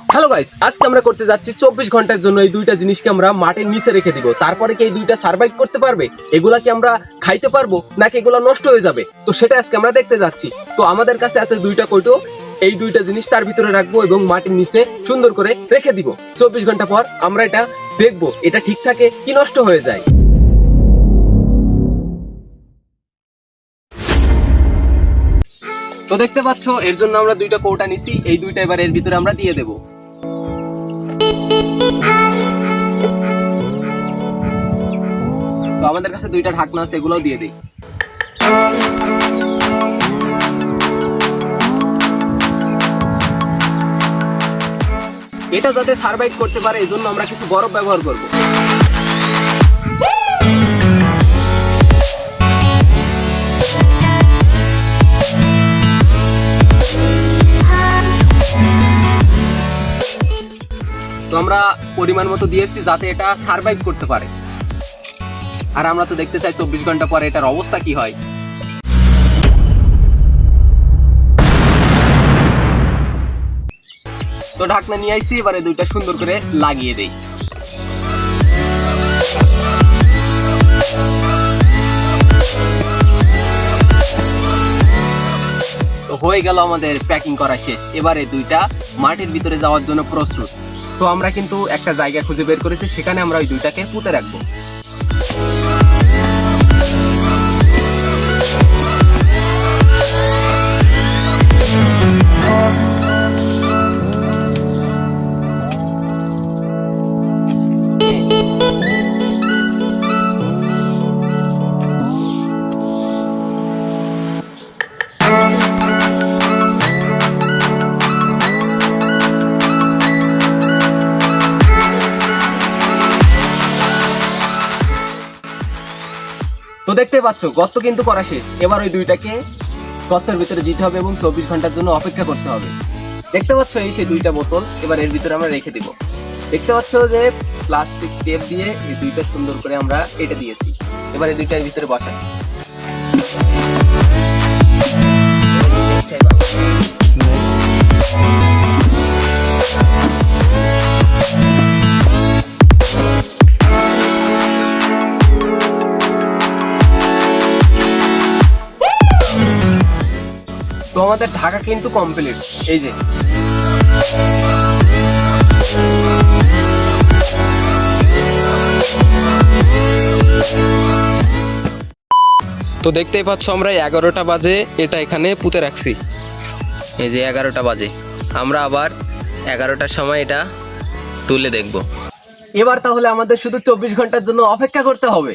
Hello guys, আজকে আমরা করতে যাচ্ছি 24 ঘন্টার জন্য এই দুইটা জিনিসকে আমরা মাটির নিচে রেখে দিব। তারপরে কি এই দুইটা সার্ভাইভ করতে পারবে? এগুলা কি আমরা খাইতে পারবো নাকি এগুলা নষ্ট হয়ে যাবে? তো সেটা আজকে আমরা দেখতে যাচ্ছি। তো আমাদের কাছে আছে দুইটা কৌটো, এই দুইটা জিনিস তার ভিতরে রাখবো এবং মাটির নিচে সুন্দর করে রেখে দিব। 24 ঘন্টা পর আমরা এটা দেখবো এটা ঠিক থাকে কি নষ্ট হয়ে যায়। তো দেখতে পাচ্ছ, এর জন্য আমরা দুইটা কৌটা নিছি, এই দুইটা এবার এর ভিতরে আমরা দিয়ে দেব। তো আমাদের কাছে দুইটা ঢাকনা আছে, এগুলোও দিয়ে দিই। এটা যাতে সার্ভাইভ করতে পারে এজন্য আমরা কিছু বরফ ব্যবহার করব। তো আমরা পরিমাণ মতো দিয়েছি যাতে এটা সার্ভাইভ করতে পারে। আর আমরা তো দেখতে চাই 24 ঘন্টা পরে এটার অবস্থা কি হয়। তো ঢাকনা নিয়ে আইছি, এবারে দুইটা সুন্দর করে লাগিয়ে দেই। তো হয়ে গেল আমাদের প্যাকিং করা শেষ। এবারে দুইটা মাটির ভিতরে যাওয়ার জন্য প্রস্তুত। তো আমরা কিন্তু একটা জায়গা খুঁজে বের করেছি, সেখানে আমরা ওই দুইটাকে পুঁতে রাখবো। তো দেখতে পাচ্ছ, গর্ত কিন্তু করা শেষ। এবার ওই দুইটাকে গর্তের ভিতরে দিতে হবে এবং 24 ঘন্টার জন্য অপেক্ষা করতে হবে। দেখতে পাচ্ছ, এই সেই দুইটা বোতল এবার এর ভিতরে আমরা রেখে দিব। দেখতে পাচ্ছ যে প্লাস্টিক টেপ দিয়ে এই দুইটা সুন্দর করে আমরা কেটে দিয়েছি। এবার এই দুইটার ভিতরে বসাই। তো আমাদের ঢাকা কিন্তু কমপ্লিট। এই যে তো দেখতেই পাচ্ছ, আমরা 11টা বাজে এটা এখানে পুঁতে রাখছি। এই যে 11টা বাজে, আমরা আবার 11টার সময় এটা তুলে দেখব। এবার তাহলে আমাদের শুধু 24 ঘন্টার জন্য অপেক্ষা করতে হবে।